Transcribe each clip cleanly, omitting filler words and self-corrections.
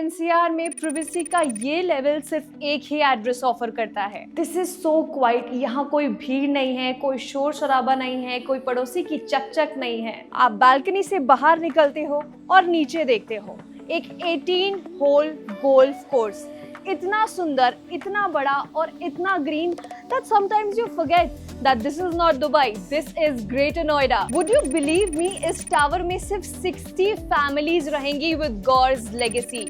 NCR में privacy का ये लेवल सिर्फ एक ही एड्रेस ऑफर करता है। This is so quite. यहाँ कोई भीड़ नहीं है, कोई शोर शराबा नहीं है, कोई पड़ोसी की चकचक नहीं है। आप बालकनी से बाहर निकलते हो और नीचे देखते हो एक 18 होल गोल्फ कोर्स, इतना सुंदर, इतना बड़ा और इतना green that sometimes you forget that this is not Dubai, this is Greater Noida. Would you believe me, इस टावर में सिर्फ 60 families रहेंगी with Gore's legacy.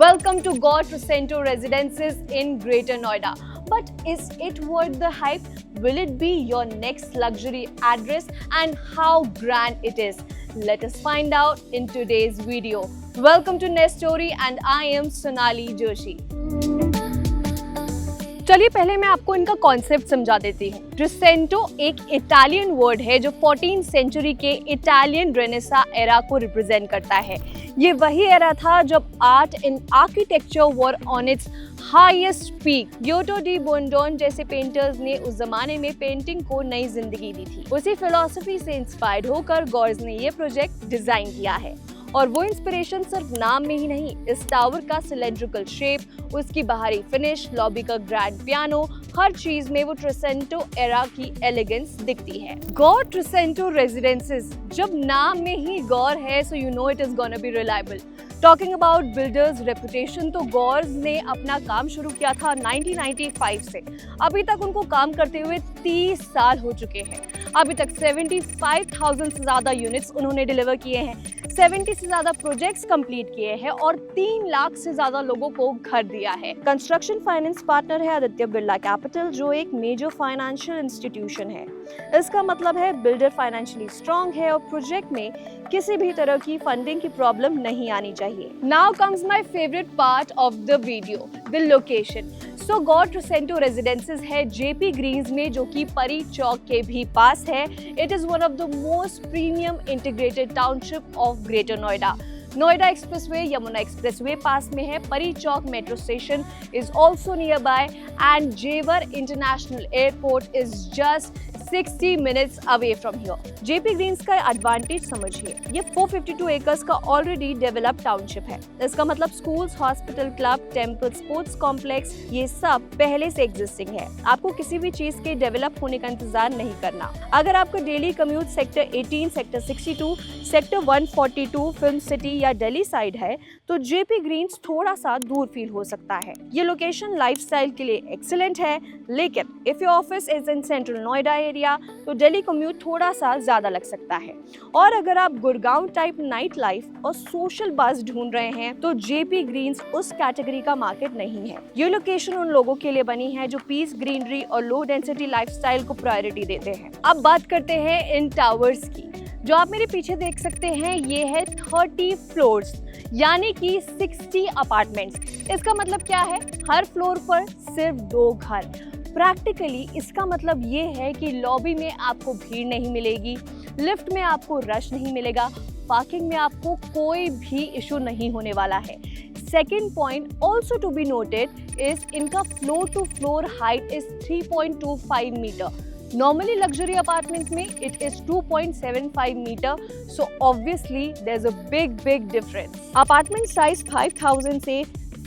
Welcome to Gore Trecento Residences in Greater Noida. But is it worth the hype? Will it be your next luxury address, and how grand it is? Let us find out in today's video. Welcome to Nest Story and I am Sonali Joshi. चलिए पहले मैं आपको इनका concept समझा देती हूँ। ट्रिसेंटो एक Italian word है जो 14th सेंचुरी के इटालियन रेनेसा एरा को रिप्रेजेंट करता है। ये वही एरा था जब art and architecture were on its highest peak. Giotto di Bondone जैसे पेंटर्स ने उस जमाने में पेंटिंग को नई जिंदगी दी थी। उसी फिलॉसफी से इंस्पायर्ड होकर गॉर्स ने ये प्रोजेक्ट डिजाइन किया है। और वो इंस्पिरेशन सिर्फ नाम में ही नहीं, इस टावर का सिलेंड्रिकल शेप, उसकी बाहरी फिनिश, लॉबी का ग्रैंड पियानो, हर चीज में वो ट्रिसेंटो एरा की एलिगेंस दिखती है। गौर ट्रिसेंटो रेजिडेंसेस, जब नाम में ही गौर है so you know it is gonna be reliable. Talking about builders reputation, तो गौर्स ने अपना काम शुरू किया था 1995 से। अभी तक उनको काम करते हुए 30 साल हो चुके हैं। अभी तक 75,000 से ज्यादा यूनिट्स उन्होंने डिलीवर किए हैं, 70 से ज्यादा प्रोजेक्ट्स कंप्लीट किए हैं और 3 लाख से ज्यादा लोगों को घर दिया है। कंस्ट्रक्शन फाइनेंस पार्टनर है आदित्य बिरला कैपिटल, जो एक मेजर फाइनेंशियल इंस्टीट्यूशन है। इसका मतलब है बिल्डर फाइनेंशियली स्ट्रॉन्ग है और प्रोजेक्ट में किसी भी तरह की फंडिंग की प्रॉब्लम नहीं आनी चाहिए। Now comes my favourite part of the video, the location. So Gaur Trisento residences है जेपी ग्रीन्स में, जो कि परी चौक के भी पास है। It is one of the most premium integrated township of Greater Noida. Noida expressway, Yamuna expressway पास में है, Pari Chowk metro station is also near by and Jewar international airport is just 60 minutes away from here. Jaypee Green's का एडवांटेज समझिए, ये 452 एकर्स का already developed township है। इसका मतलब schools, hospital, club, temple, sports complex, ये सब पहले से एग्जिस्टिंग है। आपको किसी भी चीज के डेवलप होने का इंतजार नहीं करना। अगर आपका daily commute sector 18, sector 62, sector 142, film city या दिल्ली साइड है तो जेपी ग्रीन्स थोड़ा सा दूर फील हो सकता है। ये लोकेशन लाइफस्टाइल के लिए एक्सीलेंट है, लेकिन if your office is in central Noida area तो दिल्ली कम्यूट थोड़ा सा ज्यादा लग सकता है। और अगर आप गुड़गांव टाइप नाइट लाइफ और सोशल बज़ ढूंढ रहे हैं तो जेपी ग्रीन्स उस कैटेगरी का मार्केट नहीं है। ये लोकेशन उन लोगों के लिए बनी है जो पीस, ग्रीनरी और लो डेंसिटी लाइफस्टाइल को प्रायोरिटी देते हैं। अब बात करते हैं इन टावर्स की। जो आप मेरे पीछे देख सकते हैं ये है 30 फ्लोर्स, यानी कि 60 अपार्टमेंट्स। इसका मतलब क्या है? हर फ्लोर पर सिर्फ 2 घर। प्रैक्टिकली इसका मतलब ये है कि लॉबी में आपको भीड़ नहीं मिलेगी, लिफ्ट में आपको रश नहीं मिलेगा, पार्किंग में आपको कोई भी इशू नहीं होने वाला है। Second point also to be noted is इनका floor to floor height is 3.25 metre. Normally luxury apartments में it is 2.75 meter, so obviously there's a big difference. Apartment size 5,000 से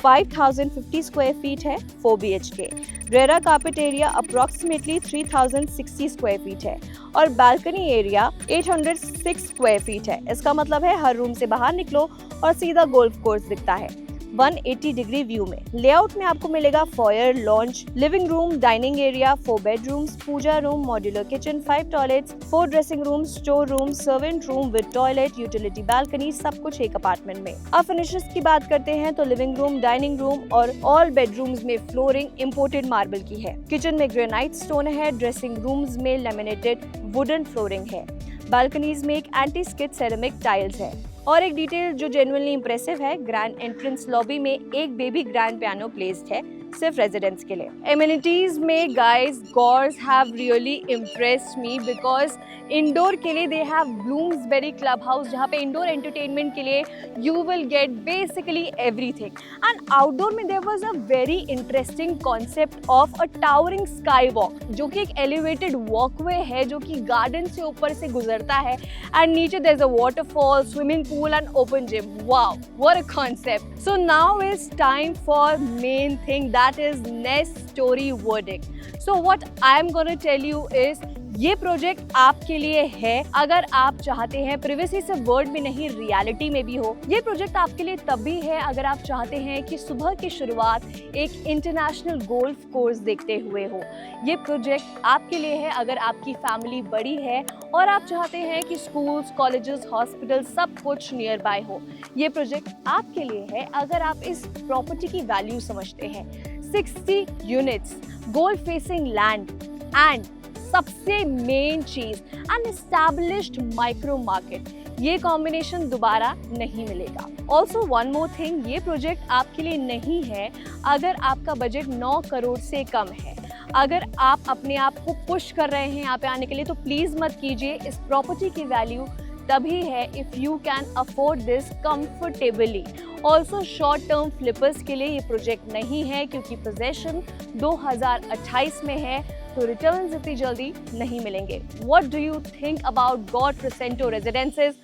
5,050 square feet है 4 BHK. RERA carpet area approximately 3,060 square feet है और balcony area 806 square feet है। इसका मतलब है हर room से बाहर निकलो और सीधा गोल्फ कोर्स दिखता है 180 डिग्री व्यू में। लेआउट में आपको मिलेगा foyer, lounge, living room, dining area, 4 bedrooms, puja room, modular kitchen, 5 toilets, 4 dressing room, store room, servant room with toilet, utility balcony, सब कुछ एक अपार्टमेंट में। अब फिनिशेस की बात करते हैं तो लिविंग रूम, डाइनिंग रूम और ऑल बेडरूम्स में फ्लोरिंग इम्पोर्टेड मार्बल की है। किचन में ग्रेनाइट स्टोन है, ड्रेसिंग रूम्स में लेमिनेटेड वुडन फ्लोरिंग है, बालकनीज में एक एंटी स्किड सेरेमिक टाइल्स है। और एक डिटेल जो जेन्युइनली इंप्रेसिव है, ग्रैंड एंट्रेंस लॉबी में एक बेबी ग्रैंड पियानो प्लेस्ड है सिर्फ रेजिडेंट्स के लिए। एमिनिटीज में guys Gaurs have really impressed me because indoor के लिए they have Bloomsbury club house, जहाँ पे इंडोर एंटरटेनमेंट के लिए you will get basically everything. And outdoor में there was a very interesting concept of a towering sky walk, जो कि एक एलिवेटेड वॉकवे है जो कि गार्डन से ऊपर से गुजरता है एंड नीचे there is a waterfall, swimming pool pool and open gym. Wow, what a concept. So now is time for main thing, that is Nest Story verdict. So what I'm going to tell you is ये project आपके लिए है अगर आप चाहते हैं privacy से word में नहीं रियलिटी में भी हो। ये प्रोजेक्ट आपके लिए तब भी है अगर आप चाहते हैं कि सुबह की शुरुआत एक इंटरनेशनल गोल्फ कोर्स देखते हुए हो। ये प्रोजेक्ट आपके लिए है अगर आपकी फैमिली बड़ी है और आप चाहते हैं कि स्कूल्स, कॉलेजेस, हॉस्पिटल सब कुछ नियर बाय हो। ये प्रोजेक्ट आपके लिए है अगर आप इस प्रॉपर्टी की वैल्यू समझते हैं। 60 units, golf facing land and सबसे मेन चीज एन एस्टैब्लिश्ड माइक्रो मार्केट, ये कॉम्बिनेशन दोबारा नहीं मिलेगा। ऑल्सो वन मोर थिंग, ये प्रोजेक्ट आपके लिए नहीं है अगर आपका बजट 9 करोड़ से कम है। अगर आप अपने आप को पुश कर रहे हैं यहाँ पे आने के लिए तो प्लीज मत कीजिए। इस प्रॉपर्टी की वैल्यू तभी है if you can afford this comfortably. Also short term flippers के लिए ये प्रोजेक्ट नहीं है क्योंकि पोजेशन 2028 में है तो रिटर्न्स इतनी जल्दी नहीं मिलेंगे। What do you think about God Crescento Residences?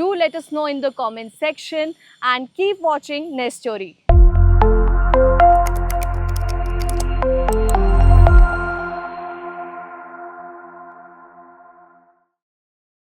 Do let us know in the comment section and keep watching Nest Story.